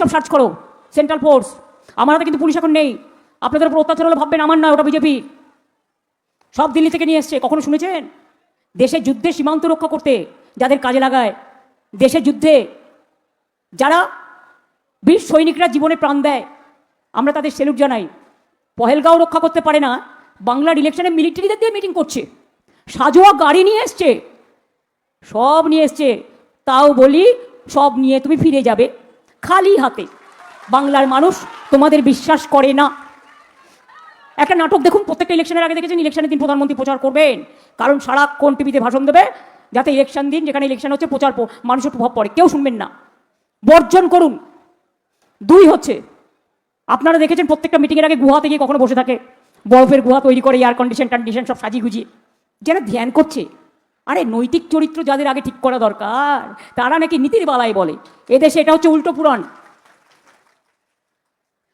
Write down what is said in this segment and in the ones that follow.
সব সার্চ করো, central force. আমার হাতে কিন্তু পুলিশ এখন নেই। আপনাদের উপর অত্যাচার হলে ভাববেন আমার নয়, ওটা বিজেপি। সব দিল্লি থেকে নিয়ে এসছে। কখনো শুনেছেন দেশের যুদ্ধে সীমান্ত রক্ষা করতে যাদের কাজে লাগায়, দেশের যুদ্ধে যারা বীর সৈনিকরা জীবনে প্রাণ দেয়, আমরা তাদের সেলুট জানাই। পহেলগাঁও রক্ষা করতে পারে না, বাংলার ইলেকশনে মিলিটারিদের দিয়ে মিটিং করছে, সাজোয়া গাড়ি নিয়ে এসছে, সব নিয়ে এসছে। তাও বলি সব নিয়ে তুমি ফিরে যাবে খালি হাতে। বাংলার মানুষ তোমাদের বিশ্বাস করে না। একটা নাটক দেখুন, প্রত্যেকটা ইলেকশনের আগে দেখেছেন ইলেকশনের দিন প্রধানমন্ত্রী প্রচার করবেন, কারণ সারাক্ষণ টিভিতে ভাষণ দেবে, যাতে ইলেকশন দিন যেখানে ইলেকশন হচ্ছে প্রচার মানুষের প্রভাব পড়ে। কেউ শুনবেন না, বর্জন করুন। দুই হচ্ছে, আপনারা দেখেছেন প্রত্যেকটা মিটিংয়ের আগে গুহাতে গিয়ে কখনো বসে থাকে, বরফের গুহা তৈরি করে, এয়ার কন্ডিশন সব সাজিয়ে গুজিয়ে, যারা ধ্যান করছে। আরে নৈতিক চরিত্র যাদের আগে ঠিক করা দরকার, তারা নাকি নীতির বালাই বলে। এদেশে এটা হচ্ছে উল্টো পুরাণ।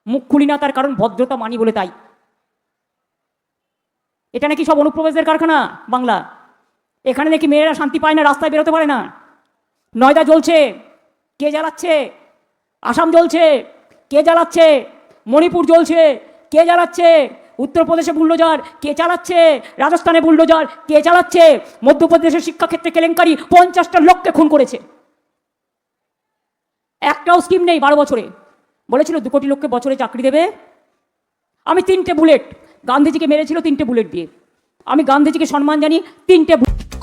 মুখ খুলি না তার কারণ ভদ্রতা মানি বলে, তাই। এটা নাকি সব অনুপ্রবেশদের কারখানা বাংলা। এখানে নাকি মেয়েরা শান্তি পায় না, রাস্তায় বেরোতে পারে না। নয়দা জ্বলছে, কে জ্বালাচ্ছে? আসাম জ্বলছে, কে জ্বালাচ্ছে? মণিপুর জ্বলছে, কে জ্বালাচ্ছে? উত্তরপ্রদেশে বুল্ডোজার, কে চালাচ্ছে? রাজস্থানে বুল্ডোজার, কে চালাচ্ছে? মধ্যপ্রদেশের শিক্ষাক্ষেত্রে কেলেঙ্কারি, 50টা লোককে খুন করেছে। একটাও স্কিম নেই 12 বছরে। বলেছিল 2 কোটি লোককে বছরে চাকরি দেবে। আমি 3টে বুলেট, গান্ধীজিকে মেরেছিল 3টে বুলেট দিয়ে। আমি গান্ধীজিকে সম্মান জানি 3টে।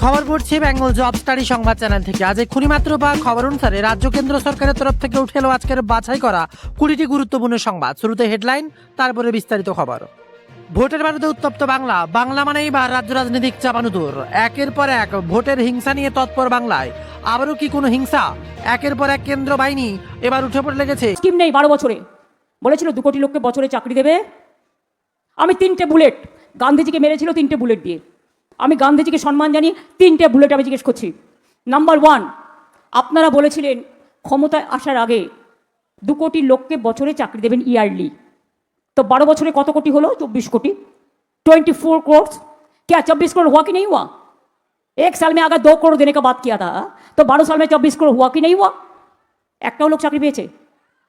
খবর পড়ছে বেঙ্গল জব স্টাডি সংবাদ চ্যানেল থেকে। আজ এক্ষুনি মাত্র পাওয়া খবর অনুসারে রাজ্য কেন্দ্র সরকারের তরফ থেকে উঠে এলো আজকের বাছাই করা 20টি গুরুত্বপূর্ণ সংবাদ। শুরুতে হেডলাইন, তারপরে বিস্তারিত খবর। ভোটের বারুদে উত্তপ্ত বাংলা। বাংলা মানেই বা রাজ্য রাজনীতিক চাপানুতোর। একের পর এক ভোটের হিংসা নিয়ে তৎপর বাংলায়। আবারও কি কোনো হিংসা? একের পর এক কেন্দ্র বাহিনী এবার উঠে পড়ে লেগেছে। স্কিম নেই 12 বছরে। বলেছিল 2 কোটি লোককে বছরে চাকরি দেবে। আমি 3টে বুলেট, গান্ধীজিকে মেরেছিল 3টে বুলেট দিয়ে। আমি গান্ধীজিকে সম্মান জানি 3টে বুলেট। আমি জিজ্ঞেস করছি, নাম্বার 1, আপনারা বলেছিলেন ক্ষমতায় আসার আগে 2 কোটি লোককে বছরে চাকরি দেবেন ইয়ারলি। तो 12 বছরে কত কোটি হলো? 24 কোটি। 24 करोड़। क्या 24 करोड़ हुआ कि नहीं हुआ? 1 साल में अगर 2 करोड़ देने का बात किया था, तो 12 साल में 24 करोड़ हुआ कि नहीं हुआ? একটাও লোক চাকরি পেয়েছে?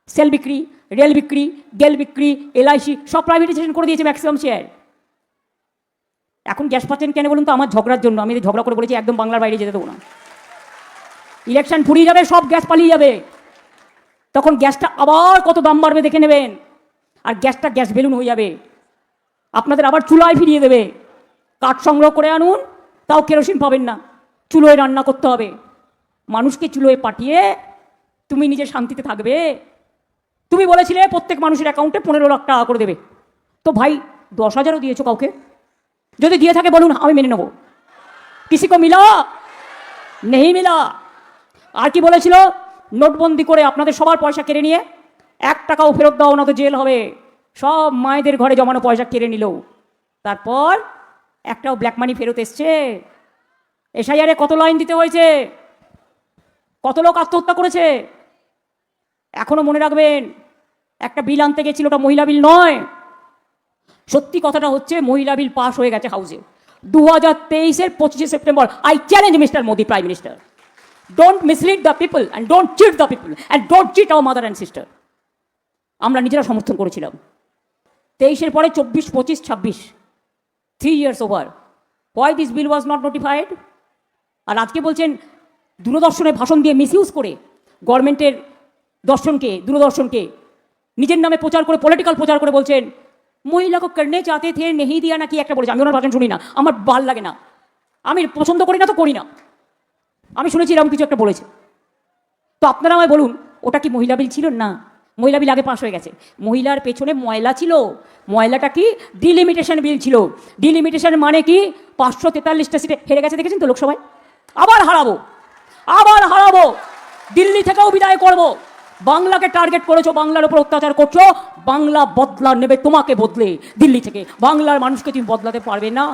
সেল বিক্রি, রেল বিক্রি, গেল বিক্রি, এলআইসি সব প্রাইভেটাইজেশন করে দিয়েছে ম্যাক্সিমাম শেয়ার। এখন গ্যাস পাচ্ছেন কেন বলুন তো? আমার ঝগড়ার জন্য। আমি ঝগড়া করে বলেছি একদম বাংলার বাইরে যেতে দেবো না। ইলেকশন ফুরিয়ে যাবে, সব গ্যাস পালিয়ে যাবে, তখন গ্যাসটা আবার কত দাম বাড়বে দেখে নেবেন। আর গ্যাসটা গ্যাস বেলুন হয়ে যাবে, আপনাদের আবার চুলায় ফিরিয়ে দেবে। কাঠ সংগ্রহ করে আনুন, তাও কেরোসিন পাবেন না, চুলোয় রান্না করতে হবে। মানুষকে চুলোয় পাঠিয়ে তুমি নিজে শান্তিতে থাকবে? তুমি বলেছিলে প্রত্যেক মানুষের অ্যাকাউন্টে 15 লাখ টাকা করে দেবে। তো ভাই 10,000ও দিয়েছো কাউকে? যদি দিয়ে থাকে বলুন, আমি মেনে নেব। কিসি কো মিলা? নেই মিলা। আর কি বলেছিল? নোটবন্দি করে আপনাদের সবার পয়সা কেড়ে নিয়ে 1 টাকাও ফেরত দাও না তো জেল হবে। সব মায়েদের ঘরে জমানো পয়সা কেড়ে নিল। তারপর একটাও ব্ল্যাক মানি ফেরত এসছে? এসআইআরে কত লাইন দিতে হয়েছে, কত লোক আত্মহত্যা করেছে। এখনো মনে রাখবেন, একটা বিল আনতে গেছিল, ওটা মহিলা বিল নয়। সত্যি কথাটা হচ্ছে মহিলা বিল পাস হয়ে গেছে হাউসে 2023-এর 25 September. I challenge mister Modi, prime minister, don't mislead the people and don't cheat the people and don't cheat our mother and sister. আমরা নিজেরা সমর্থন করেছিলাম। 23-এর পরে 24, 25, 26, 3 years over. Why this bill was not notified? আর আজকে বলছেন দূরদর্শনে ভাষণ দিয়ে মিসইউজ করে, গভর্নমেন্টের দর্শনকে, দূরদর্শনকে নিজের নামে প্রচার করে, পলিটিক্যাল প্রচার করে বলছেন মহিলাকে করনে চাতে থে নেহি দিয়া, নাকি একটা বলেছে। আমি ওনার ভাষণ শুনি না, আমার ভাল লাগে না, আমি পছন্দ করি না তো করি না। আমি শুনেছি এরকম কিছু একটা বলেছে। তো আপনারা আমায় বলুন, ওটা কি মহিলা বিল ছিল? না, মহিলা বিল আগে পাস হয়ে গেছে। মহিলার পেছনে ময়লা ছিল। ময়লাটা কি? ডিলিমিটেশন বিল ছিল। ডিলিমিটেশন মানে কি? 543টা সিটে হেরে গেছে, দেখেছেন তো লোকসভায়। আবার হারাবো, আবার হারাবো, দিল্লি থেকেও বিদায় করব। বাংলাকে টার্গেট করেছো, বাংলার উপর অত্যাচার করছো, বাংলা বদলা নেবে তোমাকে বদলে দিল্লি থেকে। বাংলার মানুষকে তুমি বদলাতে পারবে না।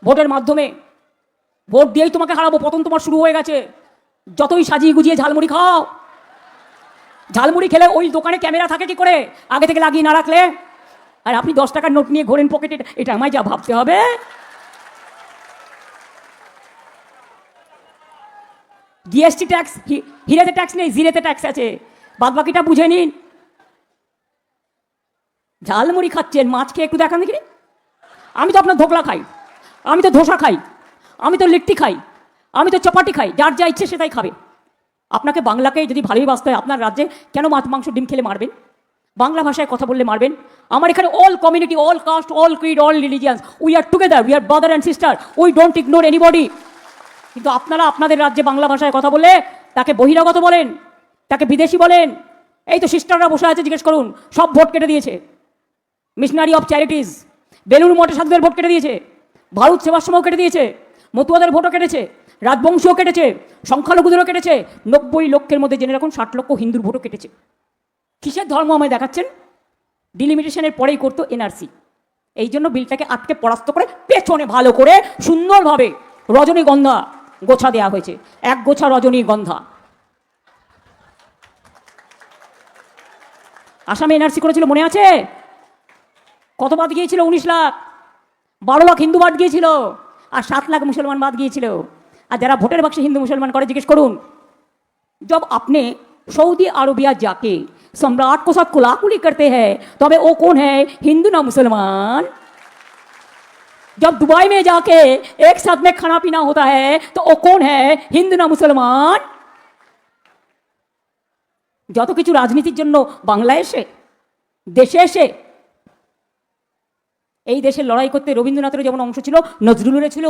ভোটের মাধ্যমে, ভোট দিয়েই তোমাকে হারাবো। পতন তোমার শুরু হয়ে গেছে। যতই সাজিয়ে গুজিয়ে ঝালমুড়ি খাও, ঝালমুড়ি খেলে ওই দোকানে ক্যামেরা থাকে কি করে আগে থেকে লাগিয়ে না রাখলে? আর আপনি 10 টাকার নোট নিয়ে ঘোরেন পকেটে, এটা আমায় যা ভাবতে হবে। জিএসটি ট্যাক্স, হিরেতে ট্যাক্স নেই, জিরেতে ট্যাক্স আছে। বাদ বাকিটা বুঝে নিন। ঝালমুড়ি খাচ্ছেন, মাছ খেয়ে একটু দেখান দেখি। আমি তো আপনার ধোকলা খাই, আমি তো ধোসা খাই, আমি তো লিট্টি খাই, আমি তো চপাটি খাই। যার যা ইচ্ছে সেটাই খাবে। আপনাকে বাংলাকে যদি ভালোই বাঁচতে হয়, আপনার রাজ্যে কেন মাছ মাংস ডিম খেলে মারবেন? বাংলা ভাষায় কথা বললে মারবেন? আমার এখানে all community, all caste, all creed, all religions, we are together, we are brother and sister, we don't ignore anybody. কিন্তু আপনারা আপনাদের রাজ্যে বাংলা ভাষায় কথা বলে তাকে বহিরাগত বলেন, তাকে বিদেশি বলেন। এই তো সিস্টাররা বসে আছে, জিজ্ঞেস করুন, সব ভোট কেটে দিয়েছে। মিশনারি অফ চ্যারিটিজ, বেলুর মঠে সাধুদের ভোট কেটে দিয়েছে, ভারত সেবাশ্রমও কেটে দিয়েছে, মতুয়াদের ভোটও কেটেছে, রাজবংশীও কেটেছে, সংখ্যালঘুদেরও কেটেছে। 90 লক্ষের মধ্যে জেনে রাখুন 60 লক্ষ হিন্দুর ভোটও কেটেছে। কিসের ধর্ম আমায় দেখাচ্ছেন? ডিলিমিটেশনের পরেই করতো এনআরসি। এই জন্য বিলটাকে আটকে পরাস্ত করে পেছনে ভালো করে সুন্দরভাবে রজনীগন্ধা গোছা দেওয়া হয়েছে, এক গোছা রজনীগন্ধা। আসামে এনআরসি করেছিল, মনে আছে? কত বাদ গিয়েছিল? 19 লাখ। 12 লাখ হিন্দু বাদ গিয়েছিল, আর 7 লাখ মুসলমান বাদ গিয়েছিল। আর যারা ভোটের বাক্সে হিন্দু মুসলমান করে, জিজ্ঞেস করুন, जब आपने सऊदी अरबिया जाके सम्राट को साथ कुलाकुली करते हैं तो अबे वो कौन है? हिंदू ना मुसलमान। जब दुबई में जाके एक साथ में खाना पीना होता है तो वो कौन है? हिंदू ना मुसलमान। যত কিছু রাজনীতির জন্য বাংলায় এসে, দেশে এসে, এই দেশের লড়াই করতে রবীন্দ্রনাথের যেমন অংশ ছিল, নজরুলের ছিল।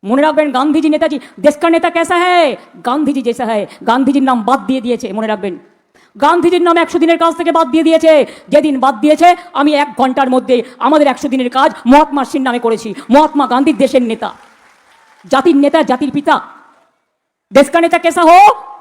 মনে রাখবেন, গান্ধীজি নেতাজি দেশ কা নেতা কেসা হ্যায়? গান্ধীজি জেসা হ্যায়। গান্ধীজির নাম বাদ দিয়ে দিয়েছে, মনে রাখবেন। গান্ধীজির নাম 100 দিনের কাজ থেকে বাদ দিয়ে দিয়েছে। যেদিন বাদ দিয়েছে, আমি 1 ঘন্টার মধ্যে আমাদের 100 দিনের কাজ মহাত্মা সিং নামে করেছি। মহাত্মা গান্ধী দেশের নেতা, জাতির নেতা, জাতির পিতা। দেশ কা নেতা কেসা হো?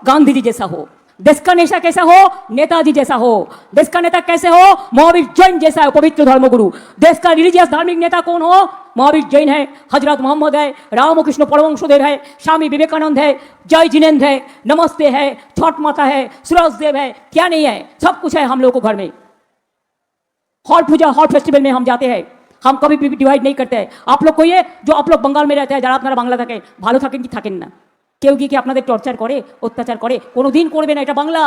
গান্ধীজি জেসা হো। देश का नेता कैसा हो? नेताजी जैसा हो। देश का नेता कैसे हो? महावीर जैन जैसा है, पवित्र धर्मगुरु। देश का रिलीजियस धार्मिक नेता कौन हो? महावीर जैन है, हजरत मोहम्मद है, रामकृष्ण परमहंसदेव है, स्वामी विवेकानंद है, जय जिनेन्द्र है, नमस्ते है, छठ माता है, सूरज देव है। क्या नहीं है? सब कुछ है हम लोग को घर में। हर पूजा, हर फेस्टिवल में हम जाते हैं। हम कभी भी डिवाइड नहीं करते हैं। आप लोग को ये जो आप लोग बंगाल में रहते हैं, যারা আপনারা বাংলা থাকে, ভালো থাকেন কি থাকেন না, কেউ গিয়ে কি আপনাদের টর্চার করে, অত্যাচার করে? কোনোদিন করবে না। এটা বাংলা।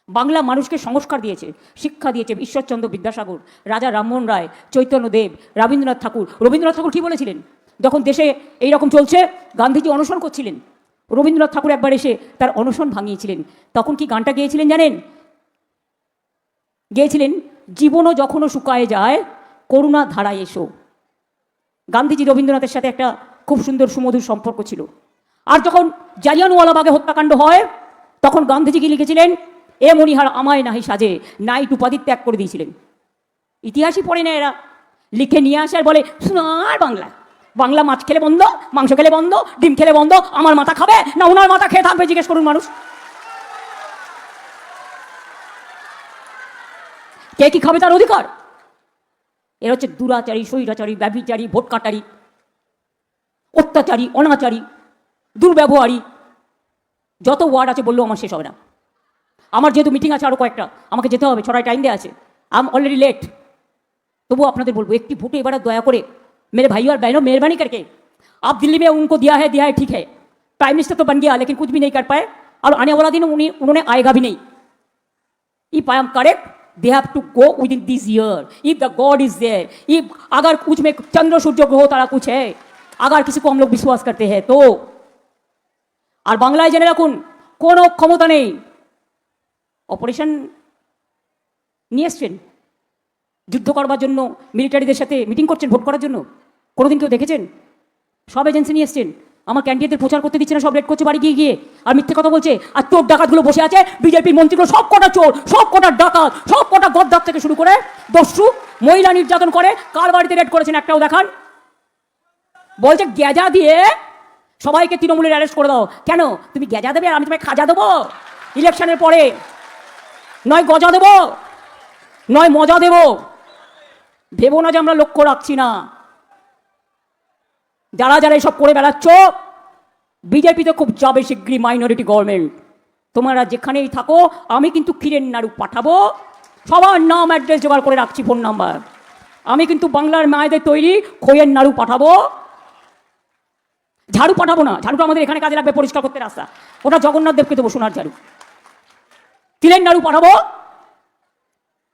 বাংলা মানুষকে সংস্কার দিয়েছে, শিক্ষা দিয়েছে। ঈশ্বরচন্দ্র বিদ্যাসাগর, রাজা রামমোহন রায়, চৈতন্যদেব, রবীন্দ্রনাথ ঠাকুর। রবীন্দ্রনাথ ঠাকুর কি বলেছিলেন? যখন দেশে এইরকম চলছে, গান্ধীজি অনশন করছিলেন, রবীন্দ্রনাথ ঠাকুর একবার এসে তার অনশন ভাঙিয়েছিলেন। তখন কি গানটা গেয়েছিলেন জানেন? গেয়েছিলেন, জীবনও যখনও শুকায় যায়, করুণা ধারায় এসো। গান্ধীজি রবীন্দ্রনাথের সাথে একটা খুব সুন্দর সুমধুর সম্পর্ক ছিল। আর যখন জালিয়ানওয়ালাবাগে হত্যাকাণ্ড হয়, তখন গান্ধীজি কি লিখেছিলেন? এ মণিহার আমায় নাহি সাজে, নাইট উপাধি ত্যাগ করে দিয়েছিলেন। ইতিহাসই পড়ে না এরা, লিখে নিয়ে আসে আর বলে সোনার বাংলা। বাংলা মাছ খেলে বন্ধ, মাংস খেলে বন্ধ, ডিম খেলে বন্ধ। আমার মাথা খাবে না ওনার মাথা খেয়ে থাকবে? জিজ্ঞেস করুন মানুষ, কে কি খাবে তার অধিকার। এরা হচ্ছে দুরাচারী, স্বৈরাচারী, ব্যভিচারী, ভোট কাটারি, অত্যাচারী, অনাচারী, দুর্ব্যবহারী। যত ওয়ার্ড আছে বললেও আমার শেষ হবে না। আমার যেহেতু মিটিং আছে আরও কয়েকটা, আমাকে যেতে হবে, 6টায় টাইম দেওয়া আছে। I am already late. তবুও আপনাদের বলবো, একটি ভোটে এবার দয়া করে मेरे भाइयों और बहनों, मेहरबानी करके, आप दिल्ली में उनको दिया है ठीक है, प्राइम मिनिस्टर तो बन गया लेकिन कुछ भी नहीं कर पाए, और आने वाला दिन उन्होंने आएगा भी नहीं। If I am correct, they have to go within this year, if the God is there, if अगर कुछ में चंद्र सूर्य ग्रह तारा कुछ है, अगर किसी को हम लोग विश्वास करते हैं तो। আর বাংলায় জেনে রাখুন, কোনো ক্ষমতা নেই। অপারেশন নিয়ে এসছেন, যুদ্ধ করবার জন্য মিলিটারিদের সাথে মিটিং করছেন ভোট করার জন্য। কোনোদিন কেউ দেখেছেন? সব এজেন্সি নিয়ে এসছেন। আমার ক্যান্ডিডেটদের প্রচার করতে দিচ্ছে না, সব রেড করছে বাড়ি গিয়ে গিয়ে, আর মিথ্যে কথা বলছে। আর চোর ডাকাতগুলো বসে আছে, বিজেপির মন্ত্রীগুলো সব কটা চোর, সব কটা ডাকাত, সব কটা গদ্দার থেকে শুরু করে দস্যু, মহিলা নির্যাতন করে। কার বাড়িতে রেড করেছেন একটাও দেখান। বলছে গ্যাজা দিয়ে সবাইকে তৃণমূলের অ্যারেস্ট করে দাও। কেন? তুমি গ্যাজা দেবে আর আমি তোমায় খাজা দেবো ইলেকশনের পরে? নয় গজা দেবো, নয় মজা দেবো। ভেবো না যে আমরা লক্ষ্য রাখছি না। যারা যারা এসব করে বেড়াচ্ছ, বিজেপিতে খুব যাবে শীঘ্রই মাইনরিটি গভর্নমেন্ট। তোমরা যেখানেই থাকো, আমি কিন্তু ক্ষীরের নাড়ু পাঠাবো। সবার নাম অ্যাড্রেস জোগাড় করে রাখছি, ফোন নাম্বার। আমি কিন্তু বাংলার মায়েদের তৈরি খইয়ের নাড়ু পাঠাবো। ঝাড়ু পাঠাবো না, ঝাড়ুটা আমাদের এখানে কাজে লাগবে পরিষ্কার করতে রাস্তা। ওটা জগন্নাথ দেবকে দেবো, সোনার ঝাড়ু। তিলের নাড়ু পাঠাবো,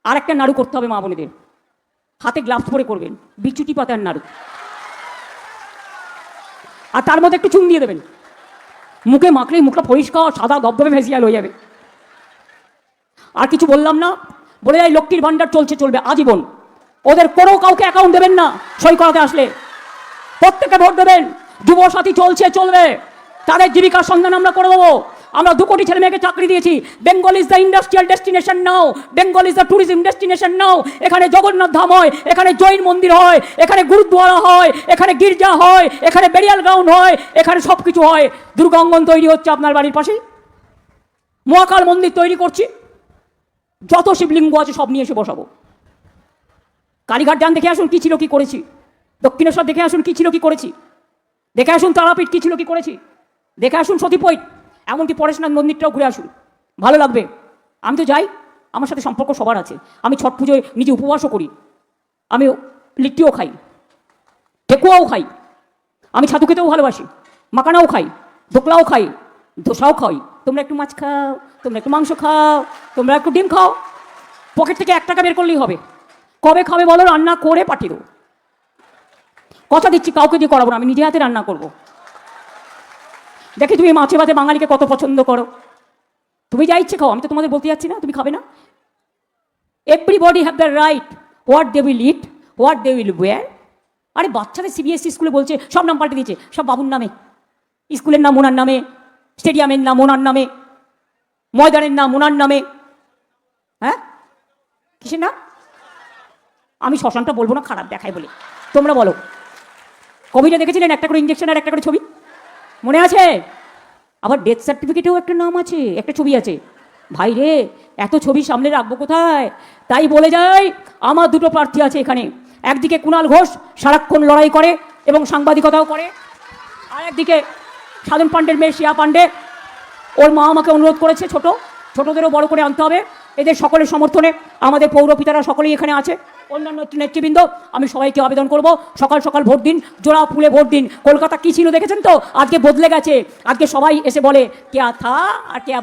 আর একটা নাড়ু করতে হবে মা বোনেদের, হাতে গ্লাভস পরে করবেন, বিচুটি পাতার নাড়ু, আর তার মধ্যে একটু চুন দিয়ে দেবেন, মুখে মাখলেই মুখটা পরিষ্কার সাদা দবদবে ভেসিয়াল হয়ে যাবে। আর কিছু বললাম না, বলে যাই লক্ষ্মীর ভান্ডার চলছে, চলবে আজীবন। ওদের কোনো কাউকে অ্যাকাউন্ট দেবেন না সই করাতে আসলে, প্রত্যেকে ভোট দেবেন। যুবসাথী চলছে, চলবে, তাদের জীবিকার সন্ধান আমরা করে দেবো। আমরা 2 কোটি ছেলে মেয়েকে চাকরি দিয়েছি। Bengal is the industrial destination now, Bengal is the tourism destination now. এখানে জগন্নাথ ধাম হয়, এখানে জৈন মন্দির হয়, এখানে গুরুদ্বারা হয়, এখানে গির্জা হয়, এখানে বেরিয়াল গ্রাউন্ড হয়, এখানে সব কিছু হয়। দুর্গাঙ্গন তৈরি হচ্ছে আপনার বাড়ির পাশেই, মহাকাল মন্দির তৈরি করছি, যত শিবলিঙ্গ আছে সব নিয়ে এসে বসাবো। কালীঘাট যান, দেখে আসুন কি ছিল কি করেছি। দক্ষিণেশ্বর দেখে আসুন কি ছিল কি করেছি। দেখে আসুন তারাপীঠ কি ছিল কি করেছি। দেখে আসুন সতীপীঠ, এমনকি পরেশনাথ মন্দিরটাও ঘুরে আসুন, ভালো লাগবে। আমি তো যাই, আমার সাথে সম্পর্ক সবার আছে। আমি ছট পুজোয় নিজে উপবাসও করি, আমি লিট্টিও খাই, ঠেকুয়াও খাই, আমি ছাতু খেতেও ভালোবাসি, মাকানাও খাই, ধোকলাও খাই, ধোসাও খাই। তোমরা একটু মাছ খাও, তোমরা একটু মাংস খাও, তোমরা একটু ডিম খাও। পকেট থেকে 1 টাকা বের করলেই হবে। কবে খাবে বলো, রান্না করে পাঠিয়ে দেবো। কথা দিচ্ছি, কাউকে দিয়ে করাবো না, আমি নিজে হাতে রান্না করবো। দেখি তুমি মাছে ভাতে বাঙালিকে কত পছন্দ করো। তুমি যা ইচ্ছে খাও, আমি তো তোমাদের বলতে যাচ্ছি না তুমি খাবে না। Everybody have the right what they will eat, what they will wear. আরে বাচ্চাদের সিবিএসসি স্কুলে বলছে, সব নাম পাল্টে দিয়েছে, সব বাবুর নামে, স্কুলের নাম ওনার নামে, স্টেডিয়ামের নাম ওনার নামে, ময়দানের নাম ওনার নামে। হ্যাঁ, কিসের নাম? আমি শ্মশানটা বলবো না, খারাপ দেখায় বলে। তোমরা বলো, কোভিডে দেখেছিলেন একটা করে ইঞ্জেকশন আর একটা করে ছবি, মনে আছে? আবার ডেথ সার্টিফিকেটেও একটা নাম আছে, একটা ছবি আছে। ভাই রে, এত ছবি সামনে রাখবো কোথায়? তাই বলে যাই, আমার 2টো প্রার্থী আছে এখানে। একদিকে কুণাল ঘোষ সারাক্ষণ লড়াই করে এবং সাংবাদিকতাও করে, আর একদিকে সাধন পাণ্ডের মেয়ে শিয়া পাণ্ডে। ওর মা আমাকে অনুরোধ করেছে ছোটদেরও বড় করে আনতে হবে। এদের সকলের সমর্থনে আমাদের পৌরপিতারা সকলেই এখানে আছে, অন্যান্য নেতৃবৃন্দ। আমি সবাইকে আবেদন করব, সকাল সকাল ভোট দিন, জোড়া ফুলে ভোট দিন। কলকাতা কি ছিল দেখেছেন তো, আজকে বদলে গেছে। আজকে সবাই এসে বলে কেয়া থা আর কেয়া